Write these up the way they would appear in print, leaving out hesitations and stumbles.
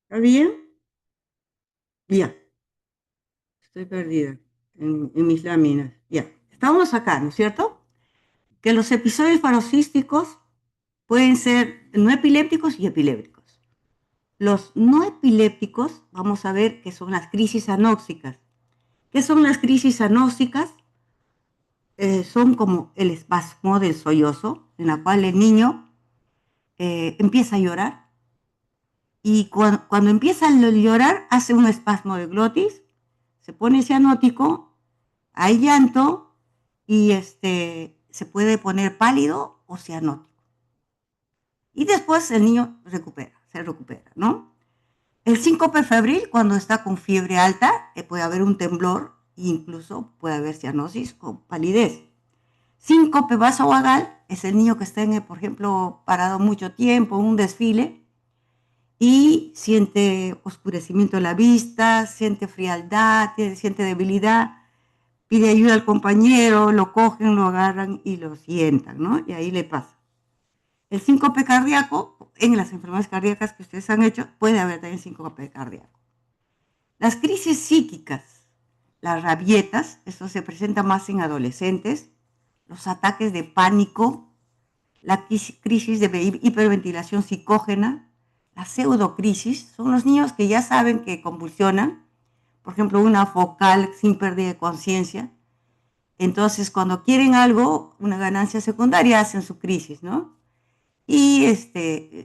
¿Está bien? Ya, estoy perdida en mis láminas. Ya, estábamos acá, ¿no es cierto? Que los episodios paroxísticos pueden ser no epilépticos y epilépticos. Los no epilépticos, vamos a ver que son las crisis anóxicas. ¿Qué son las crisis anóxicas? Son como el espasmo del sollozo, en la cual el niño empieza a llorar y cuando empieza a llorar hace un espasmo de glotis, se pone cianótico, hay llanto y se puede poner pálido o cianótico. Y después el niño se recupera, ¿no? El síncope febril, cuando está con fiebre alta, puede haber un temblor e incluso puede haber cianosis o palidez. Síncope vasovagal es el niño que está, por ejemplo, parado mucho tiempo en un desfile y siente oscurecimiento de la vista, siente frialdad, siente debilidad, pide ayuda al compañero, lo cogen, lo agarran y lo sientan, ¿no? Y ahí le pasa. El síncope cardíaco, en las enfermedades cardíacas que ustedes han hecho, puede haber también síncope cardíaco. Las crisis psíquicas, las rabietas, esto se presenta más en adolescentes, los ataques de pánico, la crisis de hiperventilación psicógena, la pseudocrisis, son los niños que ya saben que convulsionan, por ejemplo, una focal sin pérdida de conciencia. Entonces, cuando quieren algo, una ganancia secundaria, hacen su crisis, ¿no? Y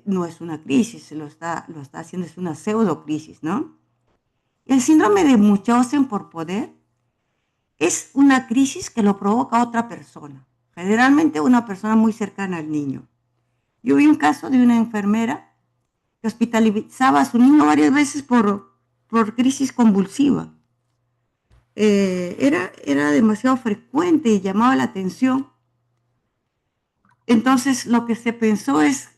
no es una crisis, lo está haciendo, es una pseudocrisis, ¿no? El síndrome de Munchausen por poder es una crisis que lo provoca otra persona, generalmente una persona muy cercana al niño. Yo vi un caso de una enfermera que hospitalizaba a su niño varias veces por crisis convulsiva. Era demasiado frecuente y llamaba la atención. Entonces lo que se pensó es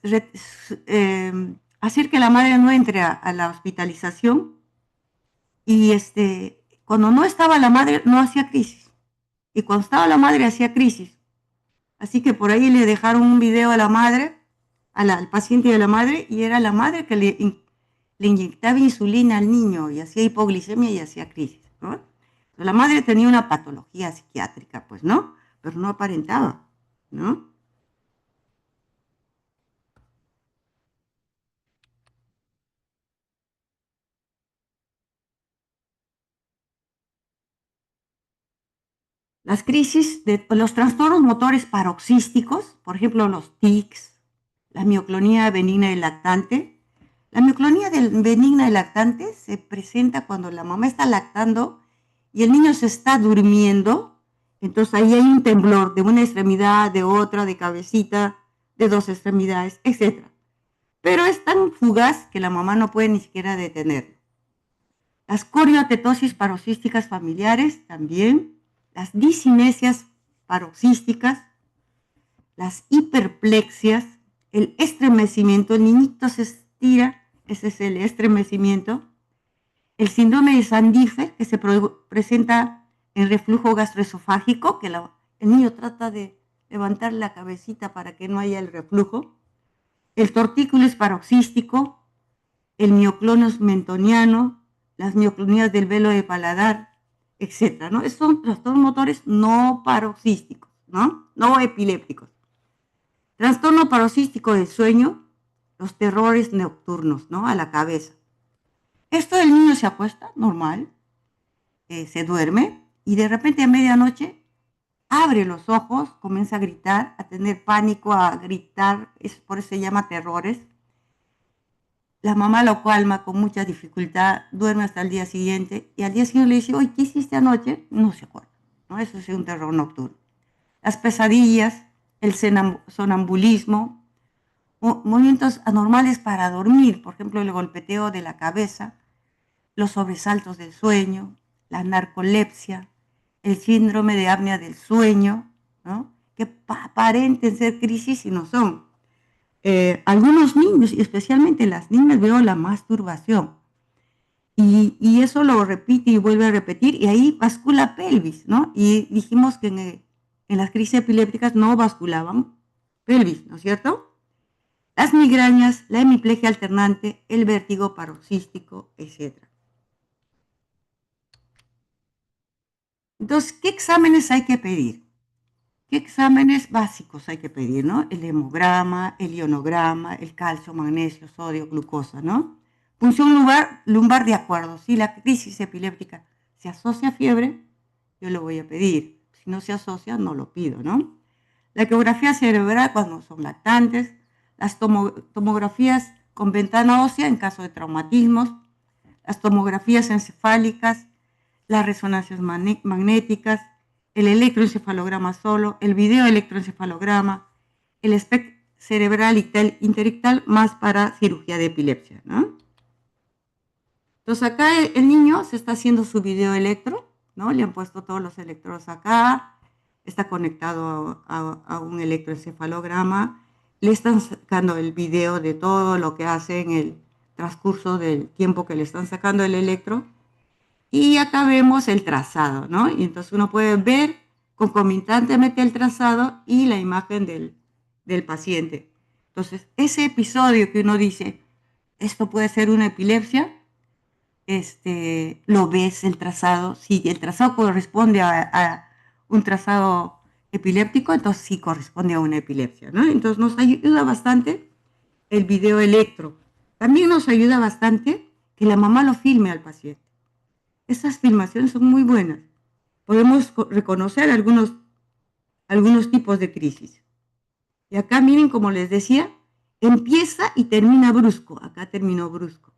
hacer que la madre no entre a la hospitalización y cuando no estaba la madre no hacía crisis y cuando estaba la madre hacía crisis. Así que por ahí le dejaron un video a la madre, al paciente y a la madre, y era la madre que le inyectaba insulina al niño y hacía hipoglicemia y hacía crisis, ¿no? La madre tenía una patología psiquiátrica, pues, ¿no? Pero no aparentaba, ¿no? Las crisis de los trastornos motores paroxísticos, por ejemplo, los tics, la mioclonía benigna del lactante. La mioclonía benigna del lactante se presenta cuando la mamá está lactando y el niño se está durmiendo. Entonces ahí hay un temblor de una extremidad, de otra, de cabecita, de dos extremidades, etc. Pero es tan fugaz que la mamá no puede ni siquiera detenerlo. Las coriotetosis paroxísticas familiares también, las discinesias paroxísticas, las hiperplexias, el estremecimiento, el niñito se estira, ese es el estremecimiento, el síndrome de Sandifer, que se presenta en reflujo gastroesofágico, que el niño trata de levantar la cabecita para que no haya el reflujo, el tortícolis paroxístico, el mioclonus mentoniano, las mioclonías del velo de paladar, etcétera, ¿no? Son trastornos motores no paroxísticos, ¿no? No epilépticos. Trastorno paroxístico del sueño, los terrores nocturnos, ¿no? A la cabeza. Esto el niño se acuesta, normal, se duerme y de repente a medianoche abre los ojos, comienza a gritar, a tener pánico, a gritar, por eso se llama terrores. La mamá lo calma con mucha dificultad, duerme hasta el día siguiente y al día siguiente le dice, oye, ¿qué hiciste anoche? No se acuerda, ¿no? Eso es un terror nocturno. Las pesadillas, el sonambulismo, movimientos anormales para dormir, por ejemplo, el golpeteo de la cabeza, los sobresaltos del sueño, la narcolepsia, el síndrome de apnea del sueño, ¿no? Que aparenten ser crisis y no son. Algunos niños, y especialmente las niñas, veo la masturbación. Y eso lo repite y vuelve a repetir, y ahí bascula pelvis, ¿no? Y dijimos que en las crisis epilépticas no basculaban pelvis, ¿no es cierto? las migrañas, la hemiplegia alternante, el vértigo paroxístico, etc. Entonces, ¿qué exámenes hay que pedir? ¿Qué exámenes básicos hay que pedir, no? El hemograma, el ionograma, el calcio, magnesio, sodio, glucosa, ¿no? Punción lumbar de acuerdo. Si la crisis epiléptica se asocia a fiebre, yo lo voy a pedir. Si no se asocia, no lo pido, ¿no? La ecografía cerebral cuando son lactantes, las tomografías con ventana ósea en caso de traumatismos, las tomografías encefálicas, las resonancias magnéticas, el electroencefalograma solo, el videoelectroencefalograma, el SPECT cerebral interictal más para cirugía de epilepsia, ¿no? Entonces acá el niño se está haciendo su videoelectro, ¿no? Le han puesto todos los electrodos acá, está conectado a un electroencefalograma, le están sacando el video de todo lo que hace en el transcurso del tiempo que le están sacando el electro. Y acá vemos el trazado, ¿no? Y entonces uno puede ver concomitantemente el trazado y la imagen del paciente. Entonces, ese episodio que uno dice, esto puede ser una epilepsia, lo ves el trazado. Si el trazado corresponde a un trazado epiléptico, entonces sí corresponde a una epilepsia, ¿no? Entonces nos ayuda bastante el video electro. También nos ayuda bastante que la mamá lo filme al paciente. Estas filmaciones son muy buenas. Podemos reconocer algunos tipos de crisis. Y acá miren, como les decía, empieza y termina brusco. Acá terminó brusco.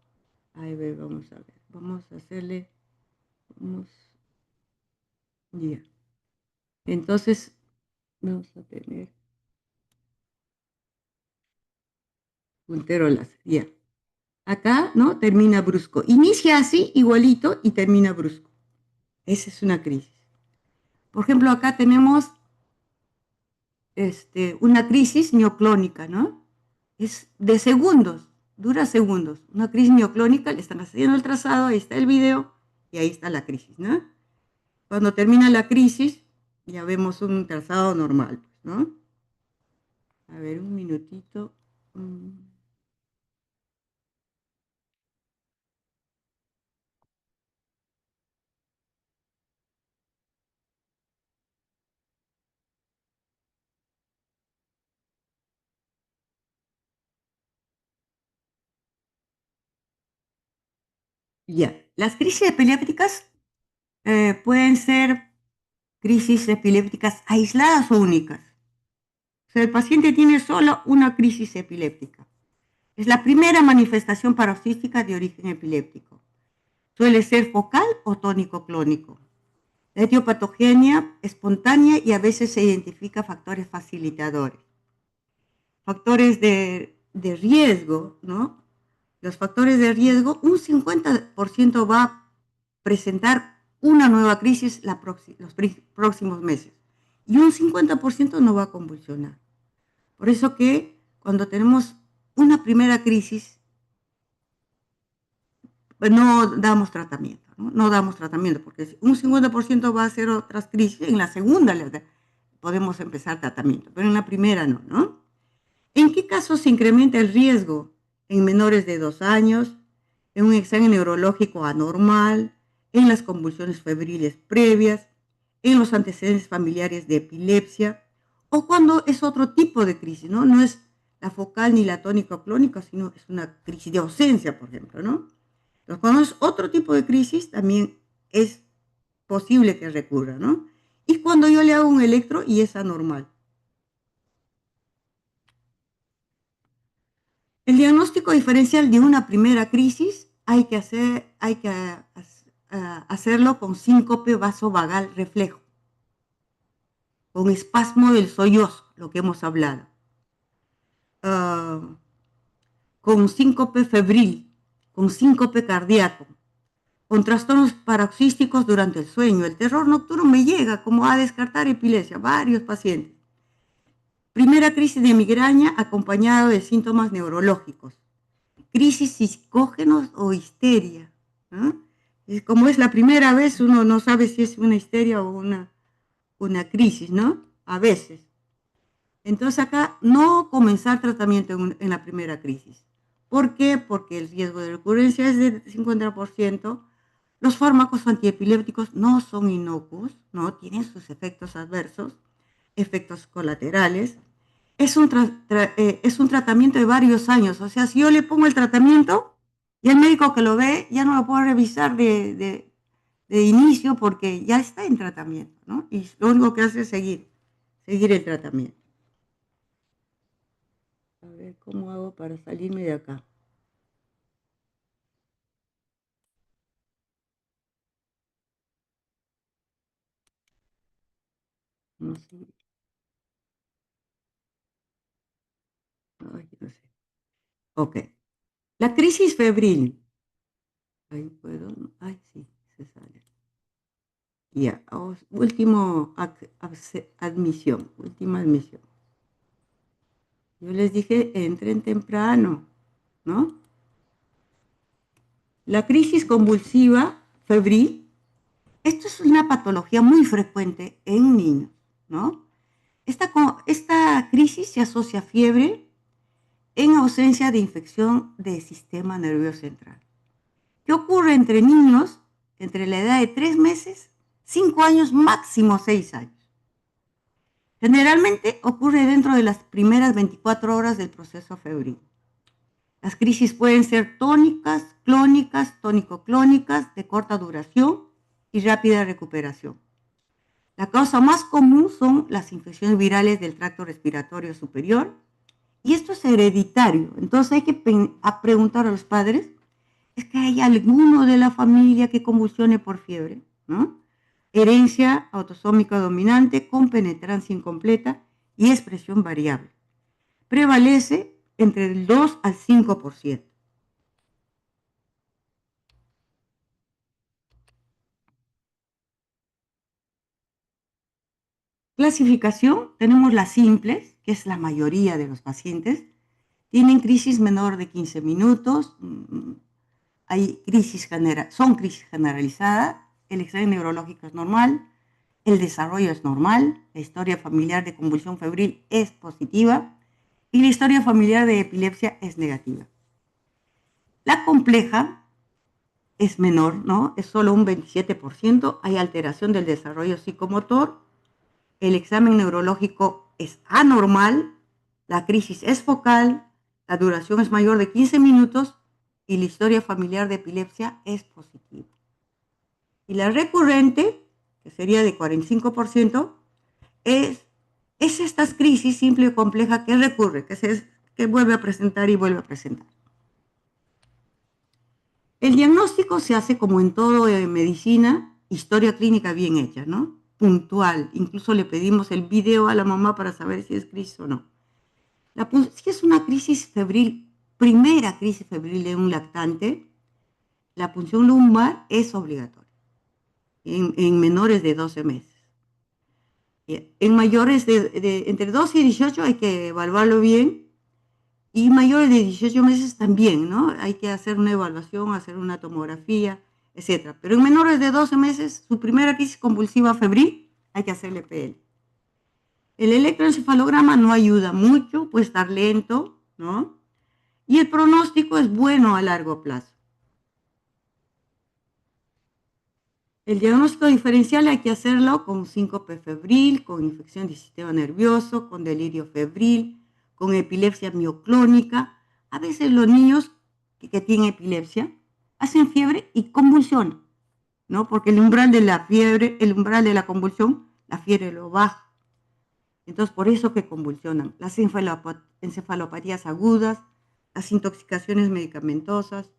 Ahí ve, vamos a ver. Vamos a hacerle. Vamos, ya. Entonces, vamos a tener puntero láser. Ya. Acá, ¿no? Termina brusco. Inicia así, igualito, y termina brusco. Esa es una crisis. Por ejemplo, acá tenemos una crisis mioclónica, ¿no? Es de segundos, dura segundos. Una crisis mioclónica, le están haciendo el trazado, ahí está el video y ahí está la crisis, ¿no? Cuando termina la crisis, ya vemos un trazado normal, ¿no? A ver, un minutito. Ya, las crisis epilépticas pueden ser crisis epilépticas aisladas o únicas. O sea, el paciente tiene solo una crisis epiléptica. Es la primera manifestación paroxística de origen epiléptico. Suele ser focal o tónico-clónico. La etiopatogenia espontánea y a veces se identifica factores facilitadores. Factores de riesgo, ¿no? Los factores de riesgo, un 50% va a presentar una nueva crisis los próximos meses y un 50% no va a convulsionar. Por eso que cuando tenemos una primera crisis, pues no damos tratamiento, ¿no? No damos tratamiento, porque un 50% va a ser otras crisis, en la segunda podemos empezar tratamiento, pero en la primera no, ¿no? ¿En qué casos se incrementa el riesgo? En menores de 2 años, en un examen neurológico anormal, en las convulsiones febriles previas, en los antecedentes familiares de epilepsia, o cuando es otro tipo de crisis, ¿no? No es la focal ni la tónico-clónica, sino es una crisis de ausencia, por ejemplo, ¿no? Entonces, cuando es otro tipo de crisis, también es posible que recurra, ¿no? Y cuando yo le hago un electro y es anormal. El diagnóstico diferencial de una primera crisis hay que hacerlo con síncope vasovagal reflejo, con espasmo del sollozo, lo que hemos hablado, uh, con síncope febril, con síncope cardíaco, con trastornos paroxísticos durante el sueño. El terror nocturno me llega como a descartar epilepsia, varios pacientes. Primera crisis de migraña acompañado de síntomas neurológicos. Crisis psicógenos o histeria, ¿no? Y como es la primera vez, uno no sabe si es una histeria o una crisis, ¿no? A veces. Entonces acá no comenzar tratamiento en la primera crisis. ¿Por qué? Porque el riesgo de recurrencia es de 50%. Los fármacos antiepilépticos no son inocuos, ¿no? Tienen sus efectos adversos, efectos colaterales. Es un tratamiento de varios años. O sea, si yo le pongo el tratamiento y el médico que lo ve ya no lo puede revisar de inicio porque ya está en tratamiento, ¿no? Y lo único que hace es seguir el tratamiento. A ver, ¿cómo hago para salirme de acá? No sé. Ay, no sé. Ok. La crisis febril. Ahí puedo. Ay, sí, se sale. Ya. Última admisión. Yo les dije, entren temprano, ¿no? La crisis convulsiva febril. Esto es una patología muy frecuente en niños, ¿no? Esta crisis se asocia a fiebre en ausencia de infección del sistema nervioso central. ¿Qué ocurre entre niños entre la edad de 3 meses, 5 años, máximo 6 años? Generalmente ocurre dentro de las primeras 24 horas del proceso febril. Las crisis pueden ser tónicas, clónicas, tónico-clónicas, de corta duración y rápida recuperación. La causa más común son las infecciones virales del tracto respiratorio superior y esto es hereditario. Entonces hay que preguntar a los padres, ¿es que hay alguno de la familia que convulsione por fiebre? ¿No? Herencia autosómica dominante con penetrancia incompleta y expresión variable. Prevalece entre el 2 al 5%. Clasificación, tenemos las simples, que es la mayoría de los pacientes. Tienen crisis menor de 15 minutos, son crisis generalizadas, el examen neurológico es normal, el desarrollo es normal, la historia familiar de convulsión febril es positiva y la historia familiar de epilepsia es negativa. La compleja es menor, ¿no? Es solo un 27%, hay alteración del desarrollo psicomotor, el examen neurológico es anormal, la crisis es focal, la duración es mayor de 15 minutos y la historia familiar de epilepsia es positiva. Y la recurrente, que sería de 45%, es estas crisis simple o compleja que recurre, que vuelve a presentar y vuelve a presentar. El diagnóstico se hace como en todo en medicina, historia clínica bien hecha, ¿no? Puntual. Incluso le pedimos el video a la mamá para saber si es crisis o no. Si es una crisis febril, primera crisis febril de un lactante, la punción lumbar es obligatoria en menores de 12 meses. En mayores entre 12 y 18 hay que evaluarlo bien y mayores de 18 meses también, ¿no? Hay que hacer una evaluación, hacer una tomografía, etcétera. Pero en menores de 12 meses, su primera crisis convulsiva febril, hay que hacerle PL. El electroencefalograma no ayuda mucho, puede estar lento, ¿no? Y el pronóstico es bueno a largo plazo. El diagnóstico diferencial hay que hacerlo con síncope febril, con infección del sistema nervioso, con delirio febril, con epilepsia mioclónica. A veces los niños que tienen epilepsia hacen fiebre y convulsionan, ¿no? Porque el umbral de la fiebre, el umbral de la convulsión, la fiebre lo baja. Entonces, por eso que convulsionan. Las encefalopatías agudas, las intoxicaciones medicamentosas.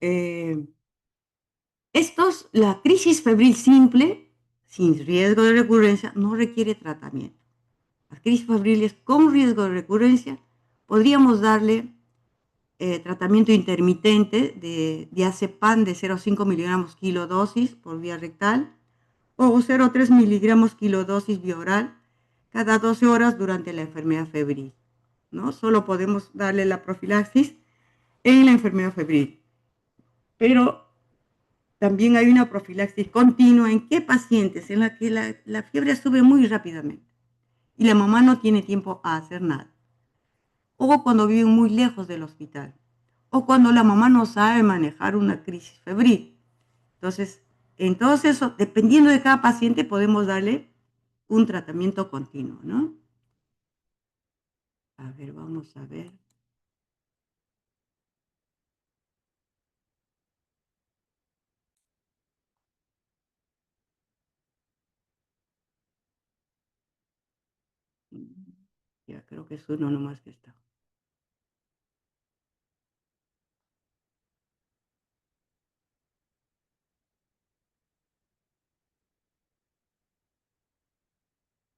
Eh, la crisis febril simple, sin riesgo de recurrencia, no requiere tratamiento. Las crisis febriles con riesgo de recurrencia, podríamos darle tratamiento intermitente de diazepam de 0,5 miligramos kilodosis por vía rectal o 0,3 miligramos kilodosis vía oral cada 12 horas durante la enfermedad febril, ¿no? Solo podemos darle la profilaxis en la enfermedad febril. Pero También hay una profilaxis continua en qué pacientes en la que la fiebre sube muy rápidamente y la mamá no tiene tiempo a hacer nada, o cuando viven muy lejos del hospital, o cuando la mamá no sabe manejar una crisis febril. Entonces, en todo eso, dependiendo de cada paciente, podemos darle un tratamiento continuo, ¿no? A ver, vamos a ver. Ya creo que es uno nomás que está.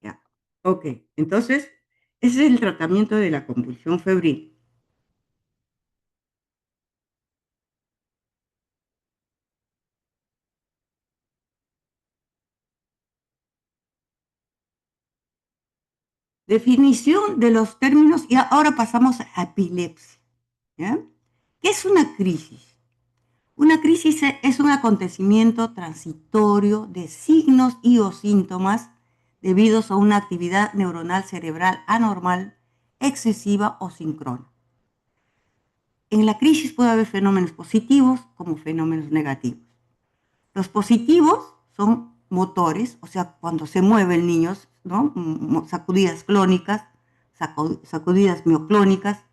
Ya. Ok, entonces, ese es el tratamiento de la convulsión febril. Definición de los términos y ahora pasamos a epilepsia. ¿Ya? ¿Qué es una crisis? Una crisis es un acontecimiento transitorio de signos y o síntomas debidos a una actividad neuronal cerebral anormal, excesiva o sincrona. En la crisis puede haber fenómenos positivos como fenómenos negativos. Los positivos son motores, o sea, cuando se mueve el niño, ¿no? Sacudidas clónicas, sacudidas mioclónicas,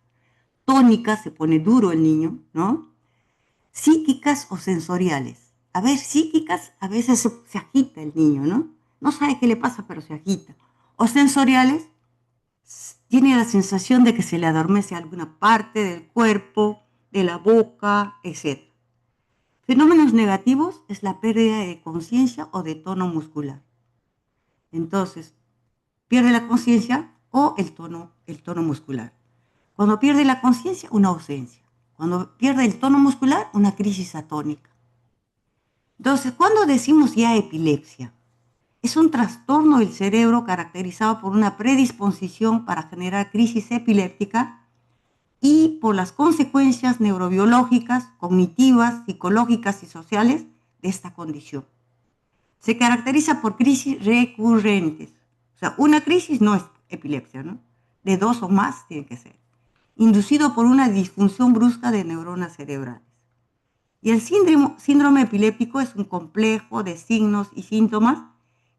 tónicas, se pone duro el niño, ¿no? Psíquicas o sensoriales. A ver, psíquicas, a veces se agita el niño, ¿no? No sabe qué le pasa, pero se agita. O sensoriales, tiene la sensación de que se le adormece alguna parte del cuerpo, de la boca, etc. Fenómenos negativos es la pérdida de conciencia o de tono muscular. Entonces, pierde la conciencia o el tono muscular. Cuando pierde la conciencia, una ausencia. Cuando pierde el tono muscular, una crisis atónica. Entonces, cuando decimos ya epilepsia, es un trastorno del cerebro caracterizado por una predisposición para generar crisis epiléptica y por las consecuencias neurobiológicas, cognitivas, psicológicas y sociales de esta condición. Se caracteriza por crisis recurrentes. O sea, una crisis no es epilepsia, ¿no? De dos o más tiene que ser. Inducido por una disfunción brusca de neuronas cerebrales. Y el síndrome epiléptico es un complejo de signos y síntomas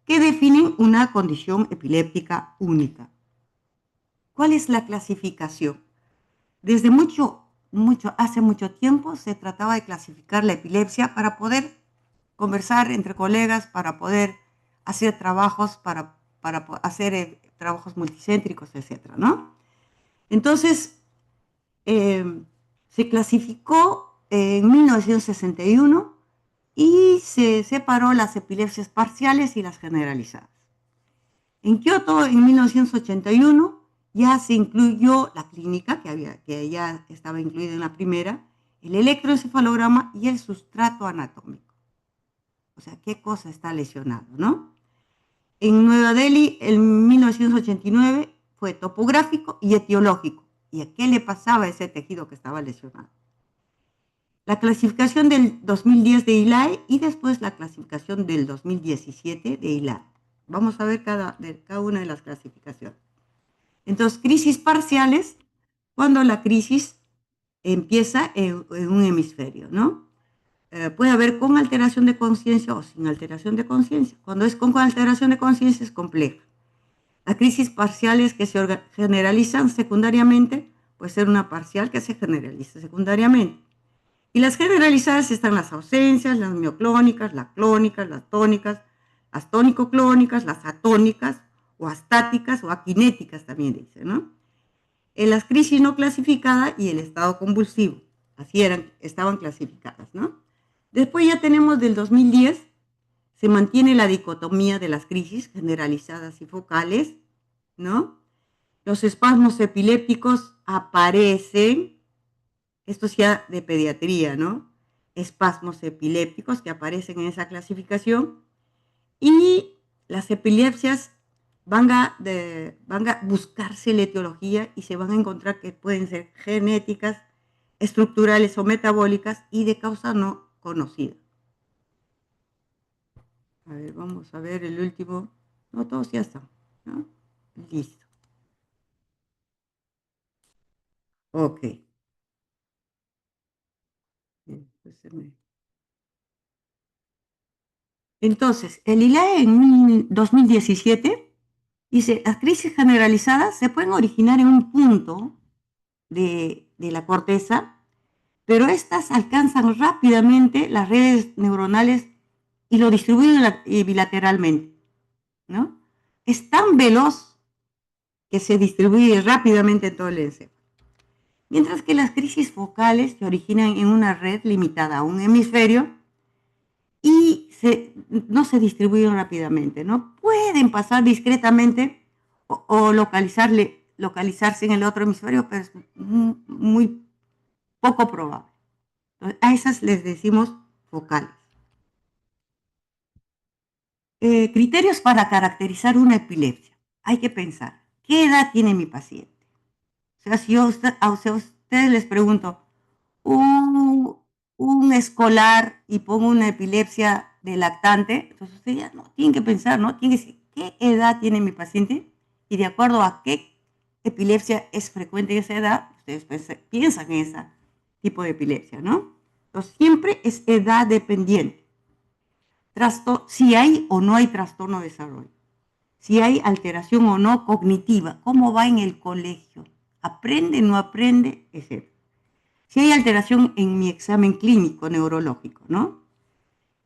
que definen una condición epiléptica única. ¿Cuál es la clasificación? Desde hace mucho tiempo se trataba de clasificar la epilepsia para poder conversar entre colegas, para poder hacer trabajos, para hacer trabajos multicéntricos, etcétera, ¿no? Entonces, se clasificó en 1961 y se separó las epilepsias parciales y las generalizadas. En Kioto, en 1981, ya se incluyó la clínica, que ya estaba incluida en la primera, el electroencefalograma y el sustrato anatómico. O sea, qué cosa está lesionado, ¿no? En Nueva Delhi, en 1989, fue topográfico y etiológico. ¿Y a qué le pasaba a ese tejido que estaba lesionado? La clasificación del 2010 de ILAE y después la clasificación del 2017 de ILAE. Vamos a ver cada una de las clasificaciones. Entonces, crisis parciales, cuando la crisis empieza en un hemisferio, ¿no? Puede haber con alteración de conciencia o sin alteración de conciencia. Cuando es con alteración de conciencia es compleja. Las crisis parciales que se generalizan secundariamente puede ser una parcial que se generaliza secundariamente. Y las generalizadas están las ausencias, las mioclónicas, las clónicas, las tónicas, las tónico-clónicas, las atónicas o astáticas o aquinéticas también dice, ¿no? En las crisis no clasificadas y el estado convulsivo, así estaban clasificadas, ¿no? Después ya tenemos del 2010, se mantiene la dicotomía de las crisis generalizadas y focales, ¿no? Los espasmos epilépticos aparecen, esto es ya de pediatría, ¿no? Espasmos epilépticos que aparecen en esa clasificación y las epilepsias van a buscarse la etiología y se van a encontrar que pueden ser genéticas, estructurales o metabólicas y de causa no conocida. A ver, vamos a ver el último. No, todos ya están, ¿no? Listo. Ok. Bien, pues entonces, el ILAE en 2017 dice, las crisis generalizadas se pueden originar en un punto de la corteza, pero estas alcanzan rápidamente las redes neuronales y lo distribuyen bilateralmente, ¿no? Es tan veloz que se distribuye rápidamente en todo el encéfalo. Mientras que las crisis focales se originan en una red limitada a un hemisferio y no se distribuyen rápidamente, ¿no? Pueden pasar discretamente o localizarse en el otro hemisferio, pero es muy poco probable. Entonces, a esas les decimos focales. Criterios para caracterizar una epilepsia. Hay que pensar, ¿qué edad tiene mi paciente? O sea, si yo a ustedes les pregunto, un, un escolar y pongo una epilepsia de lactante, entonces ustedes ya no tienen que pensar, ¿no? Tienen que decir, ¿qué edad tiene mi paciente? Y de acuerdo a qué epilepsia es frecuente en esa edad, ustedes piensan en ese tipo de epilepsia, ¿no? Entonces, siempre es edad dependiente. Si hay o no hay trastorno de desarrollo, si hay alteración o no cognitiva, cómo va en el colegio, aprende, no aprende, etc. Si hay alteración en mi examen clínico neurológico, ¿no?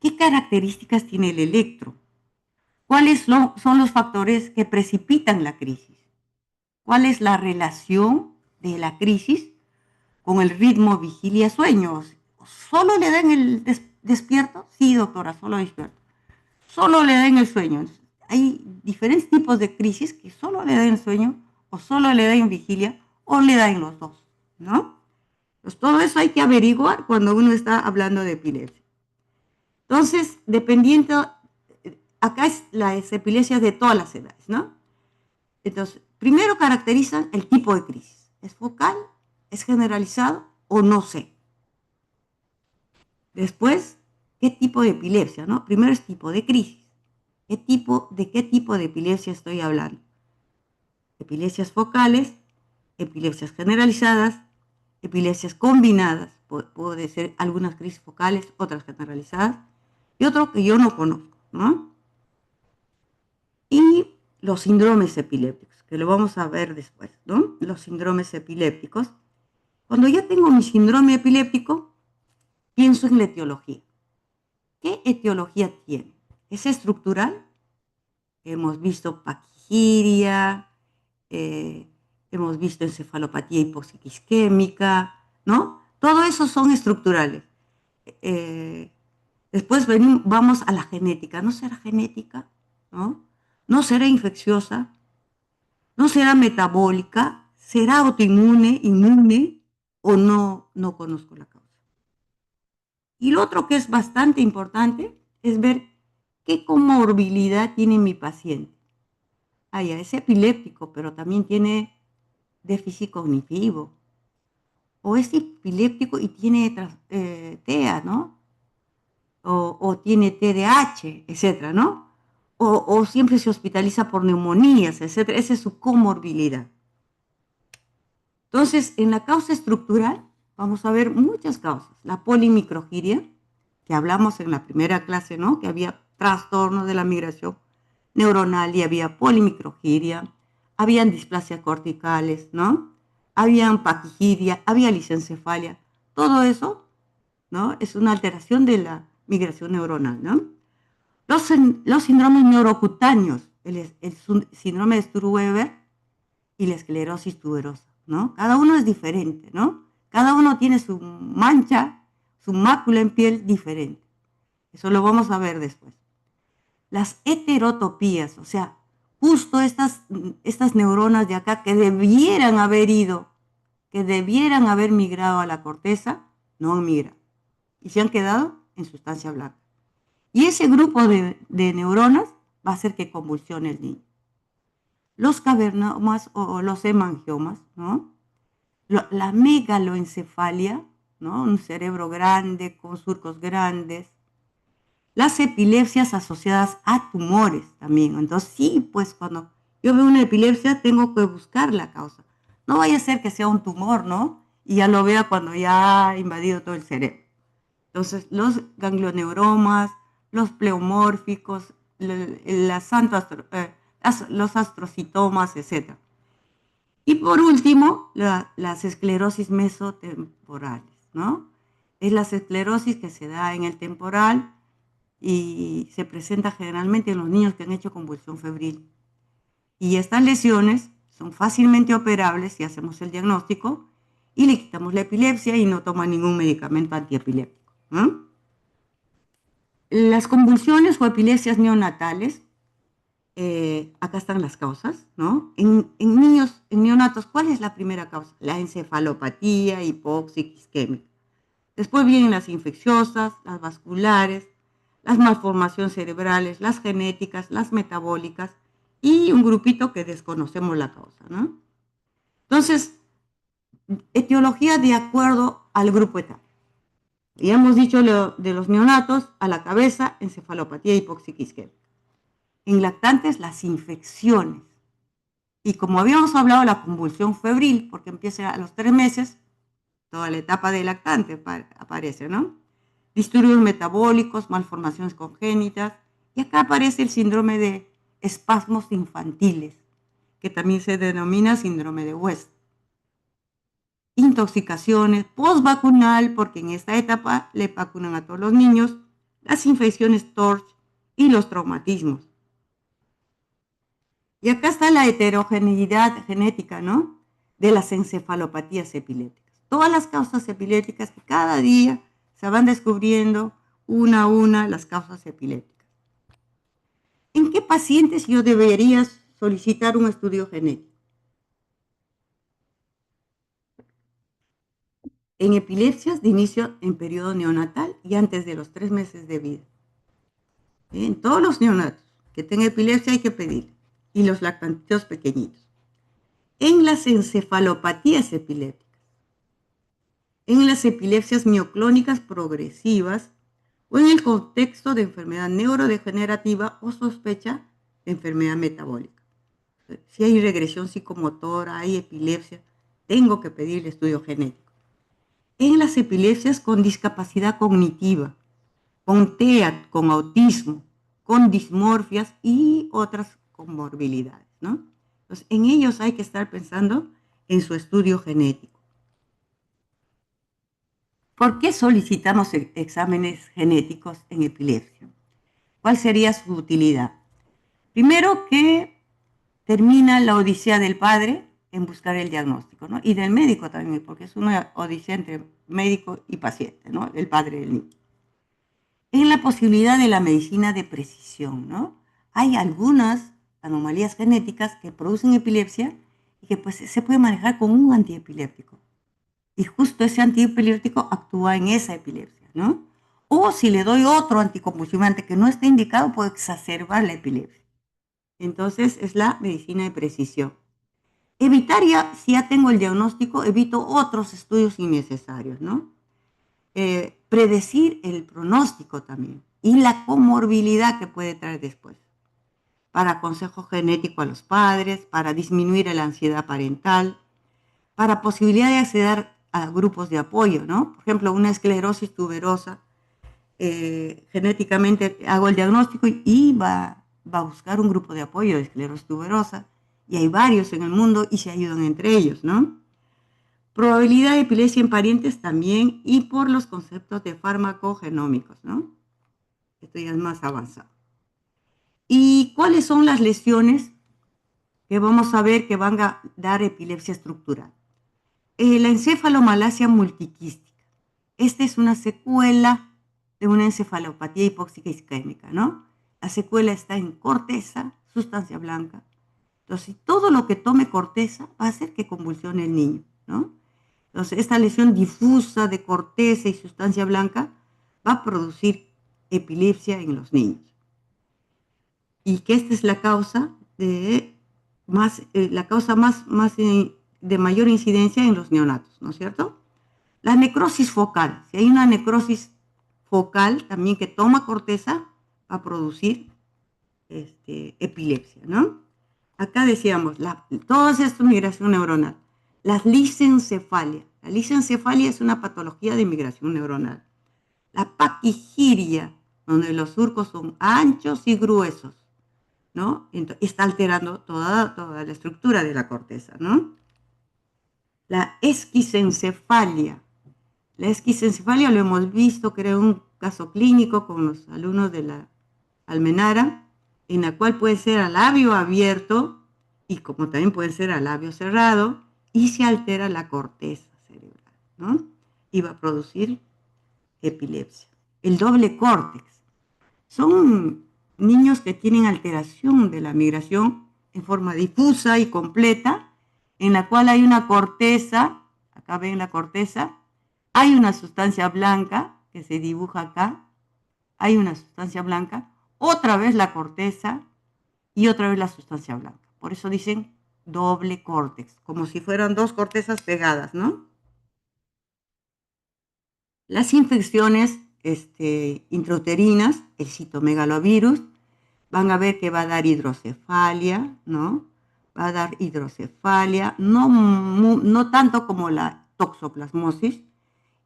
¿Qué características tiene el electro? ¿Cuáles son los factores que precipitan la crisis? ¿Cuál es la relación de la crisis con el ritmo vigilia-sueño? ¿Solo le dan el despierto? Sí, doctora, solo despierto. Solo le dan el sueño. Hay diferentes tipos de crisis que solo le dan el sueño, o solo le dan vigilia, o le dan los dos, ¿no? Pues todo eso hay que averiguar cuando uno está hablando de epilepsia. Entonces, dependiendo, acá es las epilepsias de todas las edades, ¿no? Entonces, primero caracterizan el tipo de crisis. ¿Es focal? ¿Es generalizado? ¿O no sé? Después, ¿qué tipo de epilepsia, no? Primero es tipo de crisis. ¿De qué tipo de epilepsia estoy hablando? Epilepsias focales, epilepsias generalizadas, epilepsias combinadas, puede ser algunas crisis focales, otras generalizadas, y otro que yo no conozco, ¿no? Y los síndromes epilépticos, que lo vamos a ver después, ¿no? Los síndromes epilépticos. Cuando ya tengo mi síndrome epiléptico, pienso en la etiología. ¿Qué etiología tiene? ¿Es estructural? Hemos visto paquigiria, eh, hemos visto encefalopatía hipoxiquisquémica, ¿no? Todo eso son estructurales. Eh, Después vamos a la genética. ¿No será genética? ¿No? ¿No será infecciosa? ¿No será metabólica? ¿Será autoinmune, inmune? ¿O no conozco la causa? Y lo otro que es bastante importante es ver qué comorbilidad tiene mi paciente. Ah, ya, es epiléptico, pero también tiene déficit cognitivo. O es epiléptico y tiene TEA, ¿no? O tiene TDAH, etcétera, ¿no? O siempre se hospitaliza por neumonías, etcétera. Esa es su comorbilidad. Entonces, en la causa estructural vamos a ver muchas causas. La polimicrogiria, que hablamos en la primera clase, ¿no? Que había trastornos de la migración neuronal y había polimicrogiria, habían displasias corticales, ¿no? Habían paquigiria, había lisencefalia. Todo eso, ¿no? Es una alteración de la migración neuronal, ¿no? Los síndromes neurocutáneos, el síndrome de Sturge-Weber y la esclerosis tuberosa, ¿no? Cada uno es diferente, ¿no? Cada uno tiene su mancha, su mácula en piel diferente. Eso lo vamos a ver después. Las heterotopías, o sea, justo estas neuronas de acá que debieran haber ido, que debieran haber migrado a la corteza, no han migrado y se han quedado en sustancia blanca. Y ese grupo de neuronas va a hacer que convulsione el niño. Los cavernomas o los hemangiomas, ¿no? La megaloencefalia, ¿no? Un cerebro grande con surcos grandes. Las epilepsias asociadas a tumores también. Entonces, sí, pues cuando yo veo una epilepsia tengo que buscar la causa. No vaya a ser que sea un tumor, ¿no? Y ya lo vea cuando ya ha invadido todo el cerebro. Entonces, los ganglioneuromas, los pleomórficos, los astrocitomas, etc. Y por último, las esclerosis mesotemporales, ¿no? Es la esclerosis que se da en el temporal y se presenta generalmente en los niños que han hecho convulsión febril. Y estas lesiones son fácilmente operables si hacemos el diagnóstico y le quitamos la epilepsia y no toma ningún medicamento antiepiléptico, ¿no? Las convulsiones o epilepsias neonatales, acá están las causas, ¿no? En niños, en neonatos, ¿cuál es la primera causa? La encefalopatía hipóxica isquémica. Después vienen las infecciosas, las vasculares, las malformaciones cerebrales, las genéticas, las metabólicas y un grupito que desconocemos la causa, ¿no? Entonces, etiología de acuerdo al grupo etario. Ya hemos dicho de los neonatos, a la cabeza, encefalopatía hipóxica isquémica. En lactantes, las infecciones. Y como habíamos hablado, la convulsión febril, porque empieza a los 3 meses, toda la etapa de lactante aparece, ¿no? Disturbios metabólicos, malformaciones congénitas, y acá aparece el síndrome de espasmos infantiles, que también se denomina síndrome de West. Intoxicaciones postvacunal, porque en esta etapa le vacunan a todos los niños, las infecciones TORCH y los traumatismos. Y acá está la heterogeneidad genética, ¿no? De las encefalopatías epilépticas. Todas las causas epilépticas que cada día se van descubriendo una a una las causas epilépticas. ¿En qué pacientes yo debería solicitar un estudio genético? En epilepsias de inicio en periodo neonatal y antes de los 3 meses de vida. En todos los neonatos que tengan epilepsia hay que pedir. Y los lactantitos pequeñitos. En las encefalopatías epilépticas. En las epilepsias mioclónicas progresivas o en el contexto de enfermedad neurodegenerativa o sospecha de enfermedad metabólica. Si hay regresión psicomotora, hay epilepsia, tengo que pedir el estudio genético. En las epilepsias con discapacidad cognitiva, con TEA, con autismo, con dismorfias y otras comorbilidades, ¿no? Entonces, en ellos hay que estar pensando en su estudio genético. ¿Por qué solicitamos exámenes genéticos en epilepsia? ¿Cuál sería su utilidad? Primero, que termina la odisea del padre en buscar el diagnóstico, ¿no? Y del médico también, porque es una odisea entre médico y paciente, ¿no? El padre del niño. En la posibilidad de la medicina de precisión, ¿no? Hay algunas anomalías genéticas que producen epilepsia y que pues se puede manejar con un antiepiléptico. Y justo ese antiepiléptico actúa en esa epilepsia, ¿no? O si le doy otro anticonvulsivante que no está indicado, puede exacerbar la epilepsia. Entonces es la medicina de precisión. Evitar ya, si ya tengo el diagnóstico, evito otros estudios innecesarios, ¿no? Predecir el pronóstico también y la comorbilidad que puede traer después. Para consejo genético a los padres, para disminuir la ansiedad parental, para posibilidad de acceder a grupos de apoyo, ¿no? Por ejemplo, una esclerosis tuberosa, genéticamente hago el diagnóstico y va a buscar un grupo de apoyo de esclerosis tuberosa, y hay varios en el mundo y se ayudan entre ellos, ¿no? Probabilidad de epilepsia en parientes también y por los conceptos de farmacogenómicos, ¿no? Esto ya es más avanzado. ¿Y cuáles son las lesiones que vamos a ver que van a dar epilepsia estructural? La encefalomalacia multiquística. Esta es una secuela de una encefalopatía hipóxica isquémica, ¿no? La secuela está en corteza, sustancia blanca. Entonces, todo lo que tome corteza va a hacer que convulsione el niño, ¿no? Entonces, esta lesión difusa de corteza y sustancia blanca va a producir epilepsia en los niños. Y que esta es la causa de de mayor incidencia en los neonatos, ¿no es cierto? La necrosis focal. Si hay una necrosis focal también que toma corteza, a producir epilepsia, ¿no? Acá decíamos, todo esto es migración neuronal. Las lisencefalia. La lisencefalia es una patología de migración neuronal. La paquigiria, donde los surcos son anchos y gruesos, ¿no? Entonces, está alterando toda la estructura de la corteza, ¿no? La esquisencefalia. La esquisencefalia lo hemos visto, creo, un caso clínico con los alumnos de la Almenara, en la cual puede ser a labio abierto y como también puede ser a labio cerrado y se altera la corteza cerebral, ¿no? Y va a producir epilepsia. El doble córtex. Son niños que tienen alteración de la migración en forma difusa y completa, en la cual hay una corteza, acá ven la corteza, hay una sustancia blanca que se dibuja acá, hay una sustancia blanca, otra vez la corteza y otra vez la sustancia blanca. Por eso dicen doble córtex, como si fueran dos cortezas pegadas, ¿no? Las infecciones intrauterinas, el citomegalovirus, van a ver que va a dar hidrocefalia, ¿no? Va a dar hidrocefalia, no tanto como la toxoplasmosis,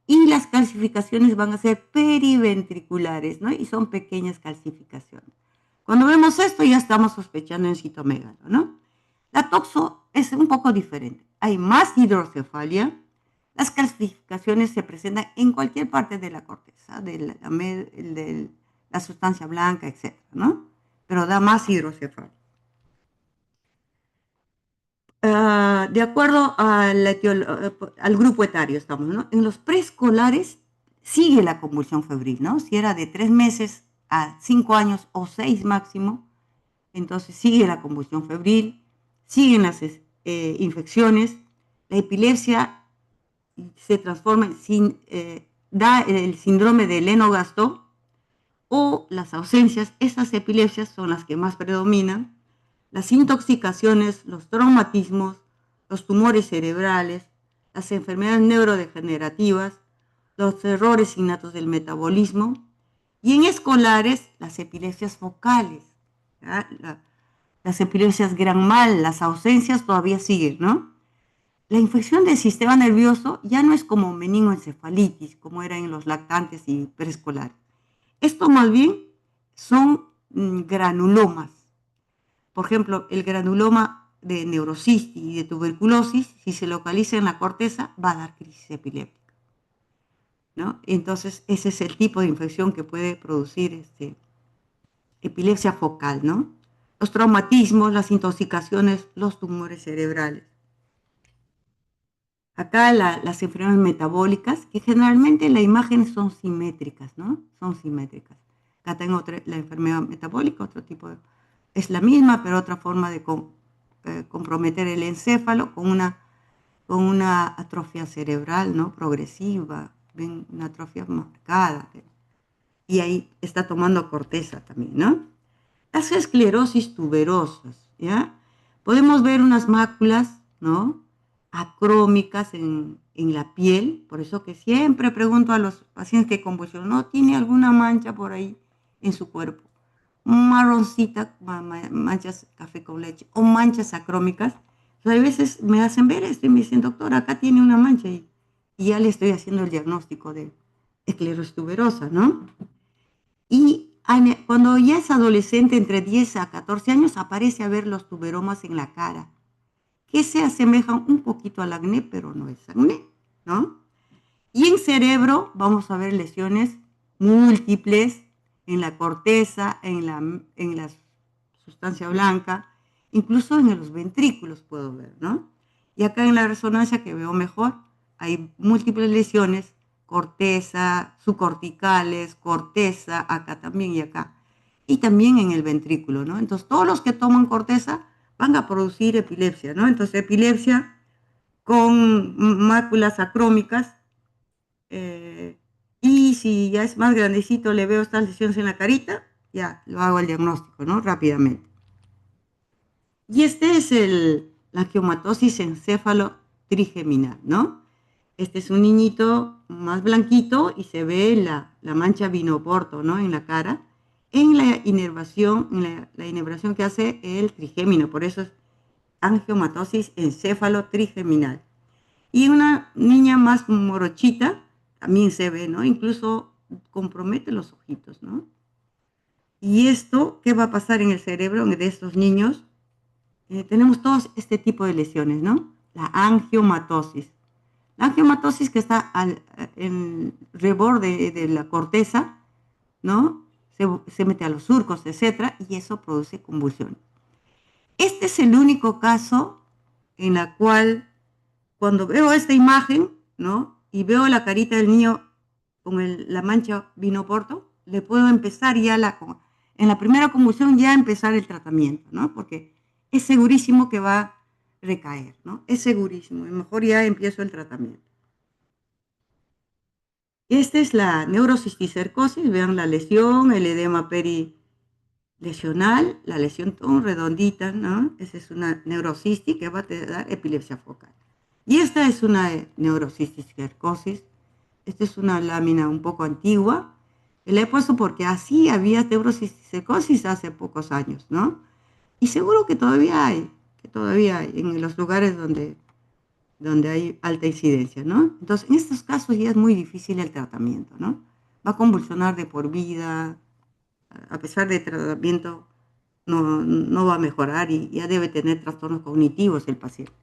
y las calcificaciones van a ser periventriculares, ¿no? Y son pequeñas calcificaciones. Cuando vemos esto ya estamos sospechando en citomegalo, ¿no? La toxo es un poco diferente. Hay más hidrocefalia. Las calcificaciones se presentan en cualquier parte de la corteza, de la sustancia blanca, etcétera, ¿no? Pero da más hidrocefalia. De acuerdo al grupo etario, estamos, ¿no? En los preescolares sigue la convulsión febril, ¿no? Si era de 3 meses a 5 años o 6 máximo, entonces sigue la convulsión febril, siguen las infecciones, la epilepsia se transforma da el síndrome de Lennox-Gastaut o las ausencias. Esas epilepsias son las que más predominan. Las intoxicaciones, los traumatismos, los tumores cerebrales, las enfermedades neurodegenerativas, los errores innatos del metabolismo y en escolares las epilepsias focales, las epilepsias gran mal, las ausencias todavía siguen, ¿no? La infección del sistema nervioso ya no es como meningoencefalitis, como era en los lactantes y preescolares. Esto más bien son granulomas. Por ejemplo, el granuloma de neurocistis y de tuberculosis, si se localiza en la corteza, va a dar crisis epiléptica, ¿no? Entonces, ese es el tipo de infección que puede producir epilepsia focal, ¿no? Los traumatismos, las intoxicaciones, los tumores cerebrales. Acá las enfermedades metabólicas, que generalmente en la imagen son simétricas, ¿no? Son simétricas. Acá tengo la enfermedad metabólica, otro tipo de... Es la misma, pero otra forma de comprometer el encéfalo con una atrofia cerebral, ¿no? Progresiva, ven, una atrofia marcada. Y ahí está tomando corteza también, ¿no? Las esclerosis tuberosas, ¿ya? Podemos ver unas máculas, ¿no? Acrómicas en la piel, por eso que siempre pregunto a los pacientes que convulsionan, ¿no tiene alguna mancha por ahí en su cuerpo? Marroncita, manchas café con leche o manchas acrómicas. O sea, a veces me hacen ver esto y me dicen, doctor, acá tiene una mancha y ya le estoy haciendo el diagnóstico de esclerosis tuberosa, ¿no? Y cuando ya es adolescente, entre 10 a 14 años, aparece a ver los tuberomas en la cara, que se asemejan un poquito al acné, pero no es acné, ¿no? Y en cerebro vamos a ver lesiones múltiples en la corteza, en la sustancia blanca, incluso en los ventrículos puedo ver, ¿no? Y acá en la resonancia que veo mejor, hay múltiples lesiones, corteza, subcorticales, corteza, acá también y acá. Y también en el ventrículo, ¿no? Entonces, todos los que toman corteza van a producir epilepsia, ¿no? Entonces, epilepsia con máculas acrómicas, y si ya es más grandecito, le veo estas lesiones en la carita, ya lo hago el diagnóstico, ¿no? Rápidamente. Y este es la queumatosis encéfalo-trigeminal, ¿no? Este es un niñito más blanquito y se ve la mancha vinoporto, ¿no? En la cara. en la inervación, la inervación que hace el trigémino, por eso es angiomatosis encéfalo-trigeminal. Y en una niña más morochita también se ve, ¿no? Incluso compromete los ojitos, ¿no? Y esto, ¿qué va a pasar en el cerebro de estos niños? Tenemos todos este tipo de lesiones, ¿no? La angiomatosis. La angiomatosis que está en reborde de la corteza, ¿no? Se mete a los surcos, etcétera, y eso produce convulsiones. Este es el único caso en la cual, cuando veo esta imagen, ¿no? Y veo la carita del niño con la mancha vino porto, le puedo empezar ya en la primera convulsión ya empezar el tratamiento, ¿no? Porque es segurísimo que va a recaer, ¿no? Es segurísimo, y mejor ya empiezo el tratamiento. Esta es la neurocisticercosis, vean la lesión, el edema perilesional, la lesión tan redondita, ¿no? Esa es una neurocisti que va a dar epilepsia focal. Y esta es una neurocisticercosis. Esta es una lámina un poco antigua. La he puesto porque así había neurocisticercosis hace pocos años, ¿no? Y seguro que todavía hay en los lugares donde hay alta incidencia, ¿no? Entonces, en estos casos ya es muy difícil el tratamiento, ¿no? Va a convulsionar de por vida, a pesar del tratamiento, no va a mejorar y ya debe tener trastornos cognitivos el paciente.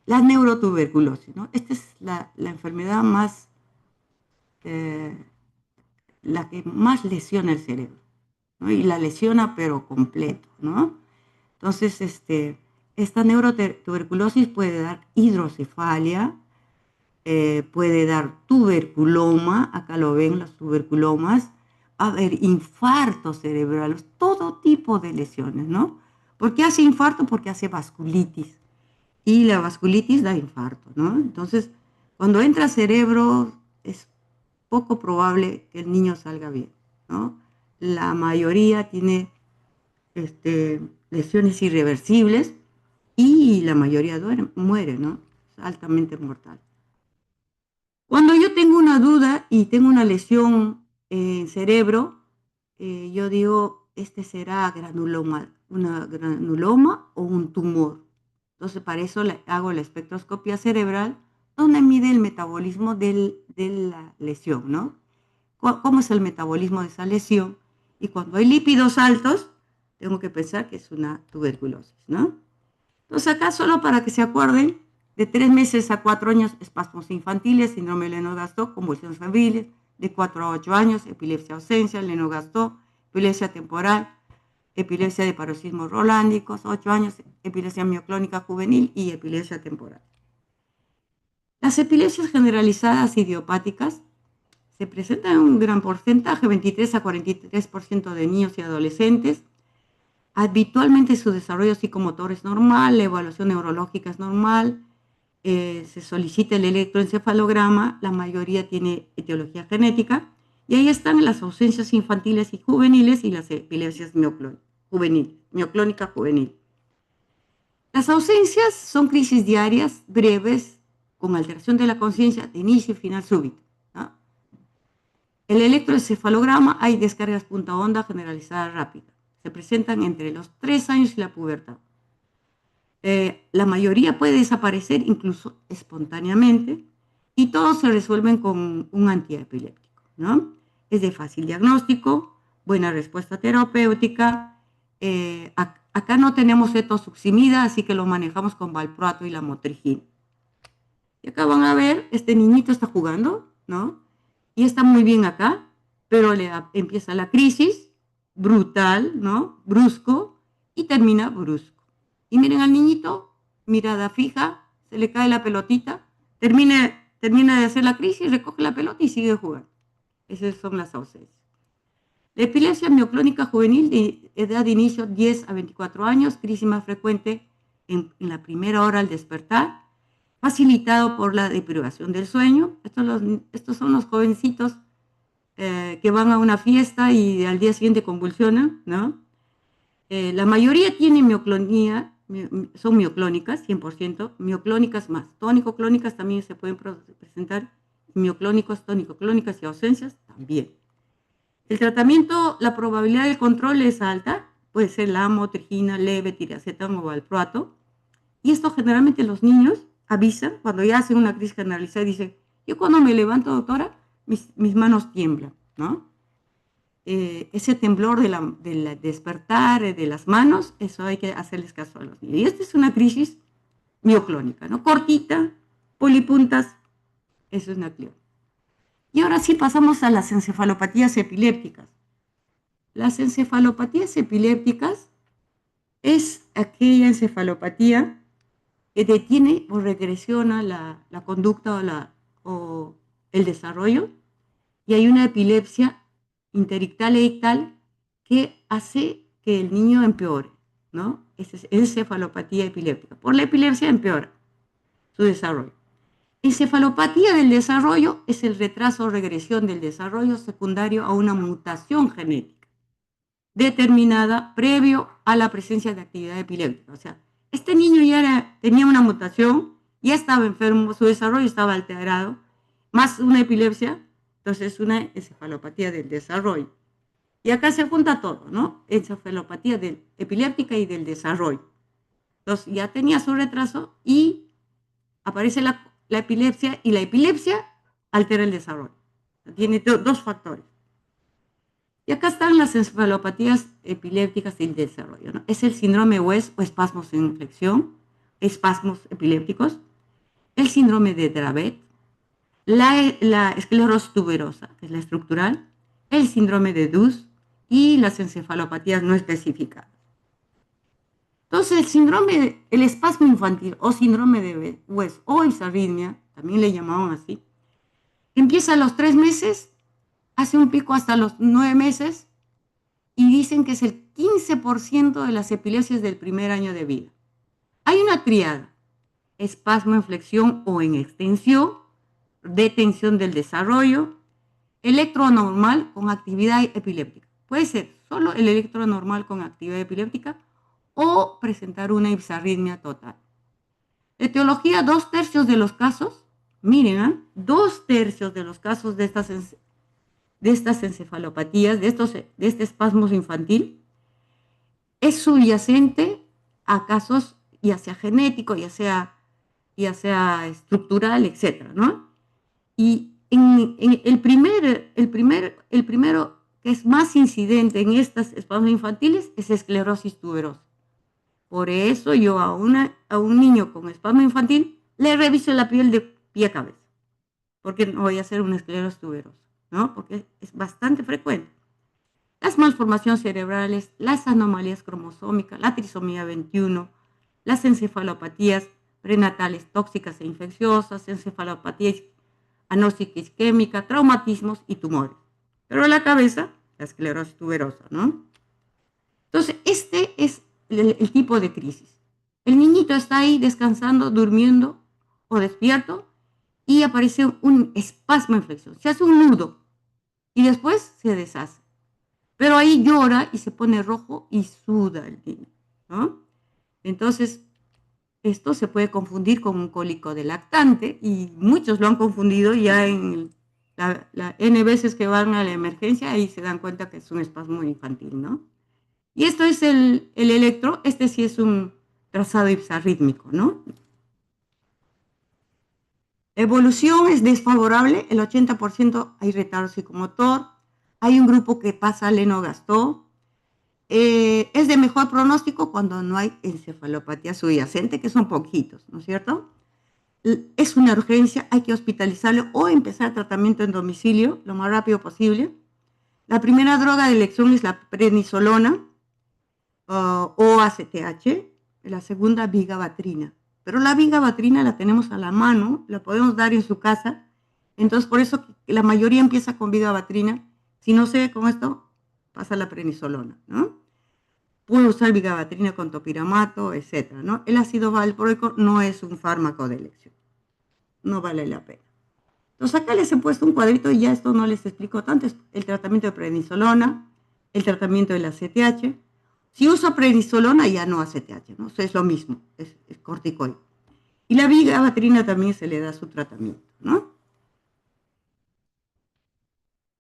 La neurotuberculosis, ¿no? Esta es la enfermedad más, eh, la que más lesiona el cerebro, ¿no? Y la lesiona pero completo, ¿no? Entonces, esta neurotuberculosis puede dar hidrocefalia, puede dar tuberculoma, acá lo ven los tuberculomas, a haber infartos cerebrales, todo tipo de lesiones, ¿no? ¿Por qué hace infarto? Porque hace vasculitis y la vasculitis da infarto, ¿no? Entonces, cuando entra al cerebro es poco probable que el niño salga bien, ¿no? La mayoría tiene lesiones irreversibles y la mayoría muere, ¿no? Es altamente mortal. Cuando yo tengo una duda y tengo una lesión en cerebro, yo digo, este será granuloma, una granuloma o un tumor. Entonces, para eso hago la espectroscopia cerebral, donde mide el metabolismo de la lesión, ¿no? ¿Cómo es el metabolismo de esa lesión? Y cuando hay lípidos altos, tengo que pensar que es una tuberculosis, ¿no? Entonces acá solo para que se acuerden, de 3 meses a 4 años, espasmos infantiles, síndrome de Lennox-Gastaut, convulsiones febriles, de 4 a 8 años, epilepsia ausencia, Lennox-Gastaut, epilepsia temporal, epilepsia de paroxismos rolándicos, 8 años, epilepsia mioclónica juvenil y epilepsia temporal. Las epilepsias generalizadas idiopáticas se presentan en un gran porcentaje, 23 a 43% de niños y adolescentes. Habitualmente su desarrollo psicomotor es normal, la evaluación neurológica es normal, se solicita el electroencefalograma, la mayoría tiene etiología genética, y ahí están las ausencias infantiles y juveniles y las epilepsias mioclónica juvenil. Las ausencias son crisis diarias, breves, con alteración de la conciencia de inicio y final súbito, ¿no? El electroencefalograma hay descargas punta onda generalizadas rápidas. Se presentan entre los 3 años y la pubertad. La mayoría puede desaparecer incluso espontáneamente y todos se resuelven con un antiepiléptico, ¿no? Es de fácil diagnóstico, buena respuesta terapéutica. Acá no tenemos etosuximida, así que lo manejamos con valproato y la motrigina. Y acá van a ver, este niñito está jugando, ¿no? Y está muy bien acá, pero empieza la crisis, brutal, ¿no? Brusco, y termina brusco. Y miren al niñito, mirada fija, se le cae la pelotita, termina de hacer la crisis, recoge la pelota y sigue jugando. Esas son las ausencias. La epilepsia mioclónica juvenil de edad de inicio 10 a 24 años, crisis más frecuente en la primera hora al despertar, facilitado por la deprivación del sueño. Estos son los jovencitos que van a una fiesta y al día siguiente convulsionan, ¿no? La mayoría tienen mioclonía, son mioclónicas, 100%, mioclónicas más. Tónico-clónicas también se pueden presentar, mioclónicos, tónico-clónicas y ausencias también. El tratamiento, la probabilidad del control es alta, puede ser la amotrigina, leve, tiracetam o valproato. Y esto generalmente los niños avisan cuando ya hacen una crisis generalizada y dicen, yo cuando me levanto, doctora, mis manos tiemblan, ¿no? Ese temblor de despertar de las manos, eso hay que hacerles caso a los niños. Y esta es una crisis mioclónica, ¿no? Cortita, polipuntas, eso es una clínica. Y ahora sí pasamos a las encefalopatías epilépticas. Las encefalopatías epilépticas es aquella encefalopatía que detiene o regresiona la conducta o el desarrollo, y hay una epilepsia interictal e ictal que hace que el niño empeore, ¿no? Esa es encefalopatía epiléptica. Por la epilepsia empeora su desarrollo. Encefalopatía del desarrollo es el retraso o regresión del desarrollo secundario a una mutación genética determinada previo a la presencia de actividad epiléptica. O sea, este niño ya tenía una mutación, ya estaba enfermo, su desarrollo estaba alterado, más una epilepsia, entonces una encefalopatía del desarrollo. Y acá se junta todo, ¿no? Encefalopatía epiléptica y del desarrollo. Entonces ya tenía su retraso y aparece la epilepsia, y la epilepsia altera el desarrollo. Tiene dos factores. Y acá están las encefalopatías epilépticas del desarrollo, ¿no? Es el síndrome West o espasmos en flexión, espasmos epilépticos, el síndrome de Dravet, la esclerosis tuberosa, que es la estructural, el síndrome de Dus y las encefalopatías no especificadas. Entonces, el espasmo infantil o síndrome de West o isarritmia, también le llamaban así, empieza a los 3 meses, hace un pico hasta los 9 meses, y dicen que es el 15% de las epilepsias del primer año de vida. Hay una triada: espasmo en flexión o en extensión, detención del desarrollo, electronormal con actividad epiléptica. Puede ser solo el electronormal con actividad epiléptica o presentar una ipsarritmia total. Etiología: 2/3 de los casos, miren, 2/3 de los casos de estas encefalopatías, de este espasmo infantil, es subyacente a casos ya sea genético, ya sea estructural, etcétera, ¿no? Y el primero que es más incidente en estas espasmos infantiles es esclerosis tuberosa. Por eso yo a un niño con espasmo infantil le reviso la piel de pie a cabeza, porque no voy a hacer una esclerosis tuberosa, ¿no? Porque es bastante frecuente. Las malformaciones cerebrales, las anomalías cromosómicas, la trisomía 21, las encefalopatías prenatales tóxicas e infecciosas, encefalopatías anóxica isquémica, traumatismos y tumores. Pero la cabeza, la esclerosis tuberosa, ¿no? Entonces, este es el tipo de crisis. El niñito está ahí descansando, durmiendo o despierto, y aparece un espasmo en flexión. Se hace un nudo y después se deshace. Pero ahí llora y se pone rojo y suda el niño, ¿no? Entonces, esto se puede confundir con un cólico de lactante, y muchos lo han confundido ya en la N veces que van a la emergencia, ahí se dan cuenta que es un espasmo infantil, ¿no? Y esto es el electro, este sí es un trazado ipsarrítmico, ¿no? Evolución es desfavorable, el 80% hay retardo psicomotor, hay un grupo que pasa Lennox-Gastaut. Es de mejor pronóstico cuando no hay encefalopatía subyacente, que son poquitos, ¿no es cierto? Es una urgencia, hay que hospitalizarlo o empezar tratamiento en domicilio lo más rápido posible. La primera droga de elección es la prednisolona o ACTH, la segunda vigabatrina. Pero la vigabatrina la tenemos a la mano, la podemos dar en su casa, entonces por eso la mayoría empieza con vigabatrina. Si no se ve con esto, pasa la prednisolona, ¿no? Puede usar vigabatrina con topiramato, etcétera, ¿no? El ácido valproico no es un fármaco de elección, no vale la pena. Entonces acá les he puesto un cuadrito y ya esto no les explico tanto. Es el tratamiento de prednisolona, el tratamiento de la CTH. Si uso prednisolona ya no ACTH, ¿no? Eso es lo mismo, es corticoide. Y la vigabatrina también se le da su tratamiento, ¿no?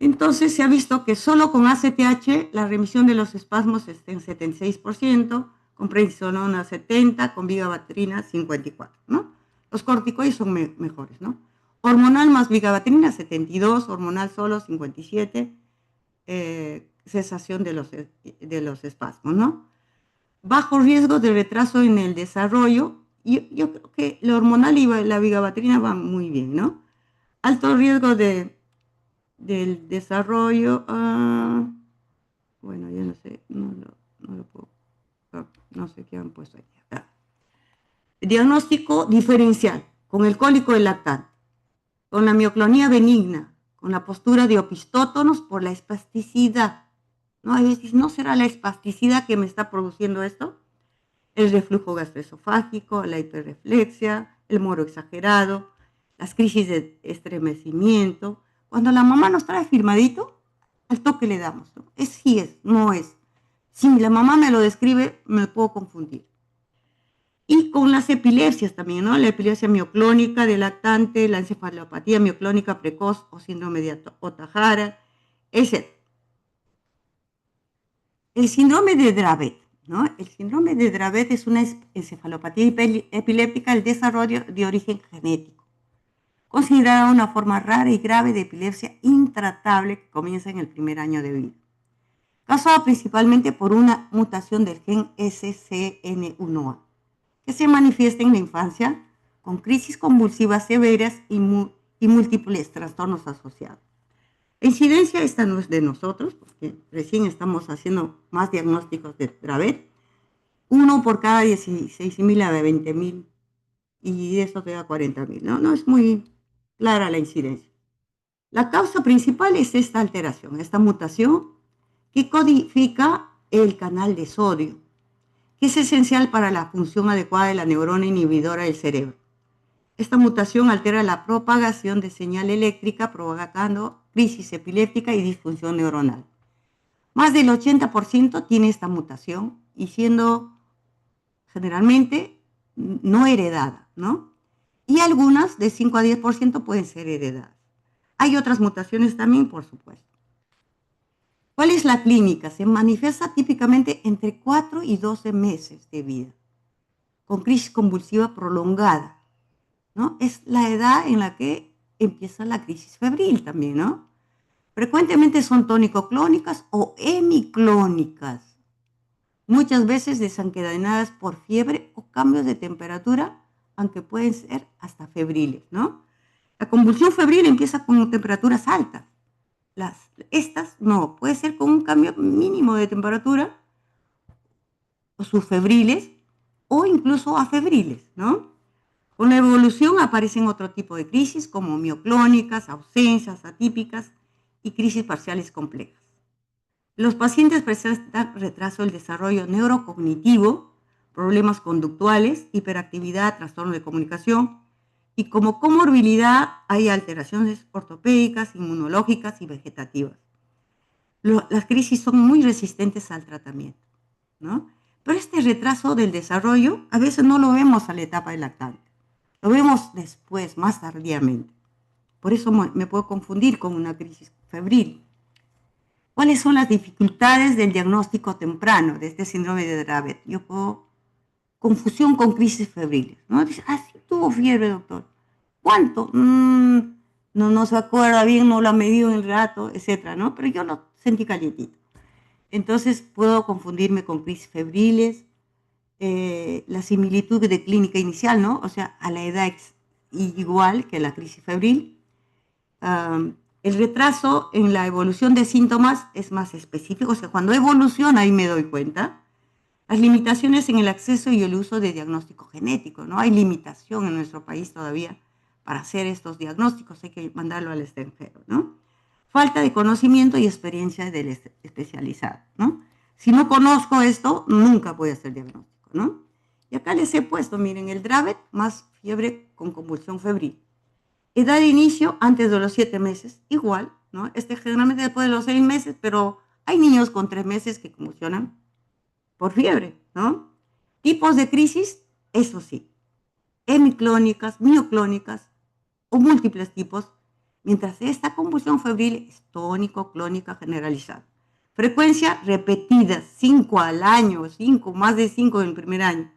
Entonces se ha visto que solo con ACTH la remisión de los espasmos está en 76%, con prednisona 70%, con vigabatrina 54%, ¿no? Los corticoides son mejores, ¿no? Hormonal más vigabatrina 72%, hormonal solo 57%, cesación de los espasmos, ¿no? Bajo riesgo de retraso en el desarrollo, yo creo que la hormonal y la vigabatrina van muy bien, ¿no? Alto riesgo del desarrollo, bueno, yo no sé, no lo puedo, no sé qué han puesto ahí. Diagnóstico diferencial, con el cólico del lactante, con la mioclonía benigna, con la postura de opistótonos por la espasticidad, ¿no? A veces, ¿no será la espasticidad que me está produciendo esto? El reflujo gastroesofágico, la hiperreflexia, el moro exagerado, las crisis de estremecimiento. Cuando la mamá nos trae firmadito, al toque le damos, ¿no? Es sí es, no es. Si la mamá me lo describe, me puedo confundir. Y con las epilepsias también, ¿no? La epilepsia mioclónica del lactante, la encefalopatía mioclónica precoz o síndrome de Ohtahara, etc. El síndrome de Dravet, ¿no? El síndrome de Dravet es una encefalopatía epiléptica del desarrollo de origen genético, considerada una forma rara y grave de epilepsia intratable que comienza en el primer año de vida, causada principalmente por una mutación del gen SCN1A, que se manifiesta en la infancia con crisis convulsivas severas y múltiples trastornos asociados. La incidencia esta no es de nosotros, porque recién estamos haciendo más diagnósticos de Dravet, uno por cada 16.000 a 20.000, y eso te da 40.000, ¿no? No es muy clara la incidencia. La causa principal es esta alteración, esta mutación que codifica el canal de sodio, que es esencial para la función adecuada de la neurona inhibidora del cerebro. Esta mutación altera la propagación de señal eléctrica, provocando crisis epiléptica y disfunción neuronal. Más del 80% tiene esta mutación y siendo generalmente no heredada, ¿no? Y algunas de 5 a 10% pueden ser heredadas. Hay otras mutaciones también, por supuesto. ¿Cuál es la clínica? Se manifiesta típicamente entre 4 y 12 meses de vida, con crisis convulsiva prolongada, ¿no? Es la edad en la que empieza la crisis febril también, ¿no? Frecuentemente son tónico-clónicas o hemiclónicas, muchas veces desencadenadas por fiebre o cambios de temperatura, aunque pueden ser hasta febriles, ¿no? La convulsión febril empieza con temperaturas altas. Estas no, puede ser con un cambio mínimo de temperatura, o subfebriles, o incluso afebriles, ¿no? Con la evolución aparecen otro tipo de crisis como mioclónicas, ausencias atípicas y crisis parciales complejas. Los pacientes presentan retraso del desarrollo neurocognitivo, problemas conductuales, hiperactividad, trastorno de comunicación, y como comorbilidad hay alteraciones ortopédicas, inmunológicas y vegetativas. Las crisis son muy resistentes al tratamiento, ¿no? Pero este retraso del desarrollo a veces no lo vemos a la etapa del lactante, lo vemos después, más tardíamente. Por eso me puedo confundir con una crisis febril. ¿Cuáles son las dificultades del diagnóstico temprano de este síndrome de Dravet? Yo puedo confusión con crisis febriles, ¿no? Dice, sí tuvo fiebre, doctor. ¿Cuánto? No se acuerda bien, no lo ha medido en el rato, etcétera, ¿no? Pero yo lo sentí calientito. Entonces puedo confundirme con crisis febriles, la similitud de clínica inicial, ¿no? O sea, a la edad igual que la crisis febril. El retraso en la evolución de síntomas es más específico, o sea, cuando evoluciona ahí me doy cuenta. Las limitaciones en el acceso y el uso de diagnóstico genético, ¿no? Hay limitación en nuestro país todavía para hacer estos diagnósticos, hay que mandarlo al extranjero, ¿no? Falta de conocimiento y experiencia del especializado, ¿no? Si no conozco esto, nunca voy a hacer diagnóstico, ¿no? Y acá les he puesto, miren, el Dravet más fiebre con convulsión febril. Edad de inicio antes de los 7 meses, igual, ¿no? Generalmente después de los 6 meses, pero hay niños con 3 meses que convulsionan por fiebre, ¿no? Tipos de crisis, eso sí, hemiclónicas, mioclónicas o múltiples tipos, mientras esta convulsión febril es tónico-clónica generalizada. Frecuencia repetida, 5 al año, 5, más de 5 en el primer año.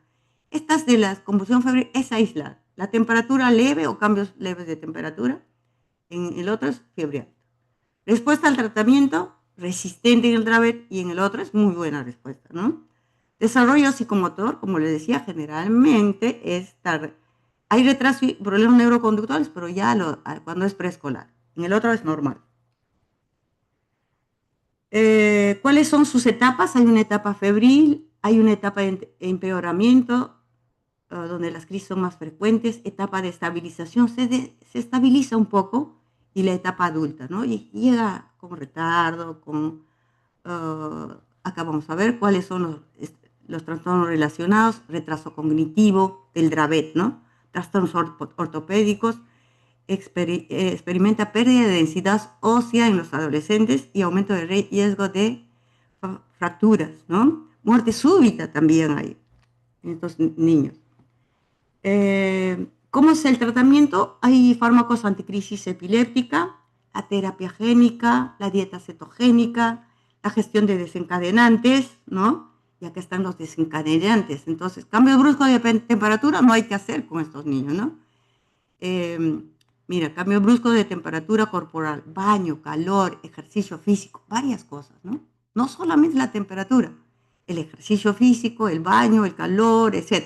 Estas de la convulsión febril es aislada. La temperatura leve o cambios leves de temperatura, en el otro es fiebre alta. Respuesta al tratamiento, resistente en el Dravet y en el otro es muy buena respuesta, ¿no? Desarrollo psicomotor, como les decía, generalmente es tarde. Hay retraso y problemas neuroconductuales, pero ya cuando es preescolar. En el otro es normal. ¿Cuáles son sus etapas? Hay una etapa febril, hay una etapa de empeoramiento, donde las crisis son más frecuentes, etapa de estabilización, se estabiliza un poco, y la etapa adulta, ¿no? Y llega con retardo, acá vamos a ver cuáles son los trastornos relacionados, retraso cognitivo, del Dravet, ¿no? Trastornos ortopédicos, experimenta pérdida de densidad ósea en los adolescentes y aumento de riesgo de fracturas, ¿no? Muerte súbita también hay en estos niños. ¿Cómo es el tratamiento? Hay fármacos anticrisis epiléptica, la terapia génica, la dieta cetogénica, la gestión de desencadenantes, ¿no? Y acá están los desencadenantes. Entonces, cambio brusco de temperatura no hay que hacer con estos niños, ¿no? Mira, cambio brusco de temperatura corporal, baño, calor, ejercicio físico, varias cosas, ¿no? No solamente la temperatura, el ejercicio físico, el baño, el calor, etc.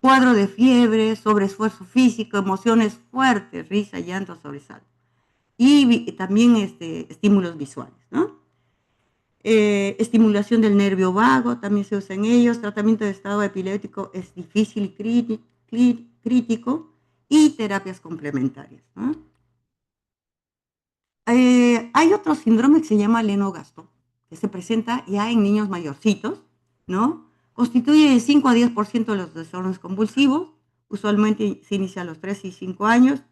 Cuadro de fiebre, sobreesfuerzo físico, emociones fuertes, risa, llanto, sobresalto. Y también estímulos visuales, ¿no? Estimulación del nervio vago, también se usa en ellos. Tratamiento de estado epiléptico es difícil y crítico. Y terapias complementarias, ¿no? Hay otro síndrome que se llama Lennox-Gastaut, que se presenta ya en niños mayorcitos, ¿no? Constituye de 5 a 10% de los desórdenes convulsivos. Usualmente se inicia a los 3 y 5 años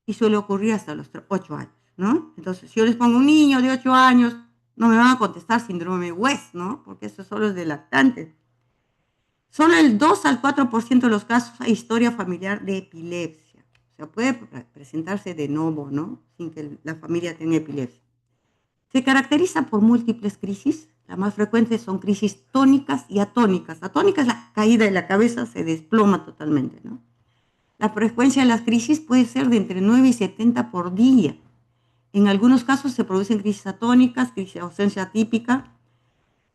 y suele ocurrir hasta los 8 años, ¿no? Entonces, si yo les pongo un niño de 8 años, no me van a contestar síndrome West, ¿no? Porque eso solo es de lactantes. Solo el 2 al 4% de los casos hay historia familiar de epilepsia. O sea, puede presentarse de nuevo, ¿no? Sin que la familia tenga epilepsia. Se caracteriza por múltiples crisis. Las más frecuentes son crisis tónicas y atónicas. Atónica es la caída de la cabeza, se desploma totalmente, ¿no? La frecuencia de las crisis puede ser de entre 9 y 70 por día. En algunos casos se producen crisis atónicas, crisis de ausencia típica.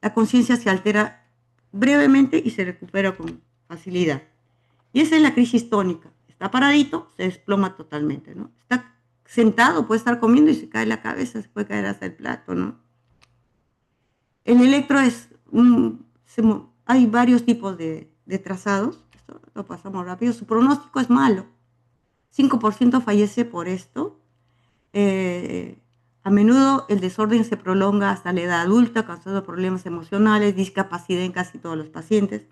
La conciencia se altera brevemente y se recupera con facilidad. Y esa es la crisis tónica. Está paradito, se desploma totalmente, ¿no? Está sentado, puede estar comiendo y se cae la cabeza, se puede caer hasta el plato, ¿no? El electro es, hay varios tipos de trazados, esto lo pasamos rápido, su pronóstico es malo. 5% fallece por esto. A menudo el desorden se prolonga hasta la edad adulta, causando problemas emocionales, discapacidad en casi todos los pacientes.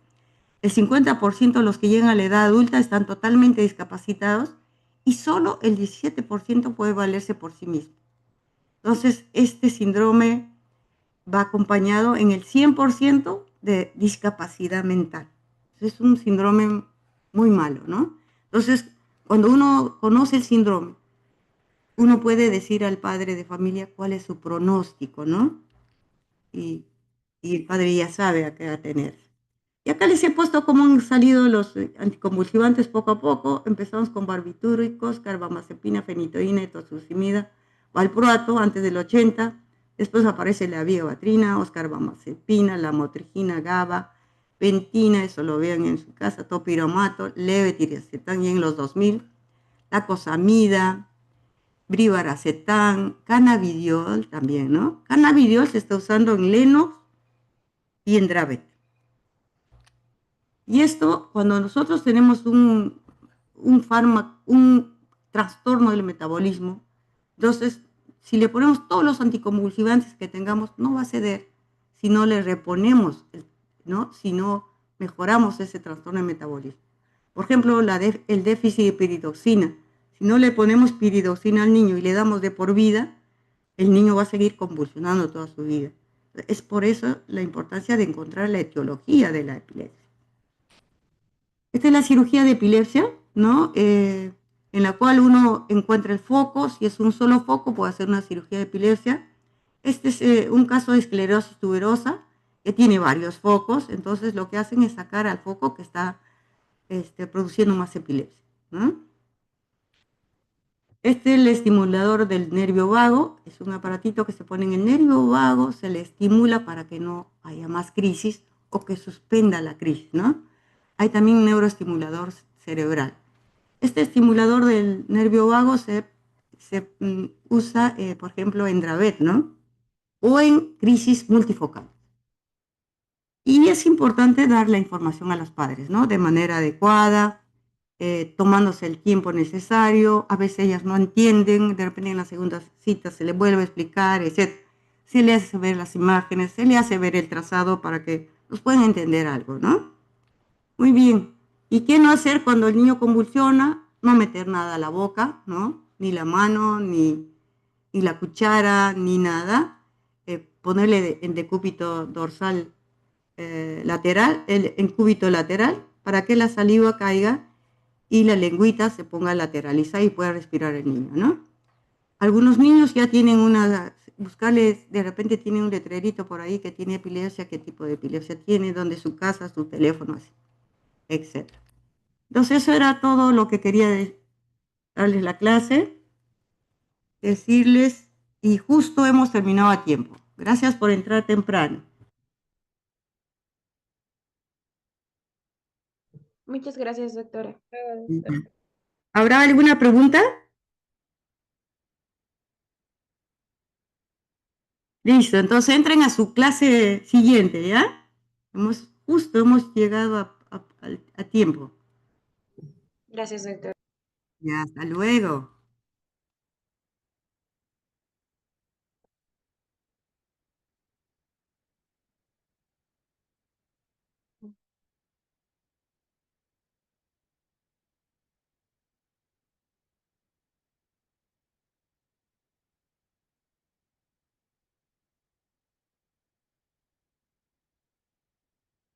El 50% de los que llegan a la edad adulta están totalmente discapacitados y solo el 17% puede valerse por sí mismo. Entonces, este síndrome va acompañado en el 100% de discapacidad mental. Es un síndrome muy malo, ¿no? Entonces, cuando uno conoce el síndrome, uno puede decir al padre de familia cuál es su pronóstico, ¿no? Y, y el padre ya sabe a qué atenerse. Y acá les he puesto cómo han salido los anticonvulsivantes poco a poco. Empezamos con barbitúricos, carbamazepina, fenitoína, etosuximida, valproato antes del 80. Después aparece la vigabatrina, oscarbamazepina, la motrigina, GABA, ventina, eso lo vean en su casa, topiromato, levetiracetam y en los 2000, lacosamida, brivaracetam, cannabidiol también, ¿no? Cannabidiol se está usando en Lennox y en Dravet. Y esto, cuando nosotros tenemos un trastorno del metabolismo, entonces, si le ponemos todos los anticonvulsivantes que tengamos, no va a ceder si no le reponemos, ¿no? Si no mejoramos ese trastorno del metabolismo. Por ejemplo, el déficit de piridoxina. Si no le ponemos piridoxina al niño y le damos de por vida, el niño va a seguir convulsionando toda su vida. Es por eso la importancia de encontrar la etiología de la epilepsia. Esta es la cirugía de epilepsia, ¿no? en la cual uno encuentra el foco. Si es un solo foco, puede hacer una cirugía de epilepsia. Este es un caso de esclerosis tuberosa que tiene varios focos, entonces lo que hacen es sacar al foco que está produciendo más epilepsia, ¿no? Este es el estimulador del nervio vago, es un aparatito que se pone en el nervio vago, se le estimula para que no haya más crisis o que suspenda la crisis, ¿no? Hay también un neuroestimulador cerebral. Este estimulador del nervio vago se usa, por ejemplo, en Dravet, ¿no? O en crisis multifocal. Y es importante dar la información a los padres, ¿no? De manera adecuada, tomándose el tiempo necesario. A veces ellas no entienden, de repente en la segunda cita se les vuelve a explicar, etc. Se le hace ver las imágenes, se le hace ver el trazado para que nos puedan entender algo, ¿no? Muy bien. ¿Y qué no hacer cuando el niño convulsiona? No meter nada a la boca, ¿no? Ni la mano, ni la cuchara, ni nada. Ponerle en decúbito dorsal lateral, en cúbito lateral, para que la saliva caiga y la lengüita se ponga lateralizada y pueda respirar el niño, ¿no? Algunos niños ya tienen buscarles, de repente tienen un letrerito por ahí que tiene epilepsia, qué tipo de epilepsia tiene, dónde su casa, su teléfono, etc. Entonces eso era todo lo que quería darles la clase, decirles, y justo hemos terminado a tiempo. Gracias por entrar temprano. Muchas gracias, doctora. ¿Habrá alguna pregunta? Listo, entonces entren a su clase siguiente, ¿ya? Justo hemos llegado a tiempo. Gracias, doctora. Ya, hasta luego.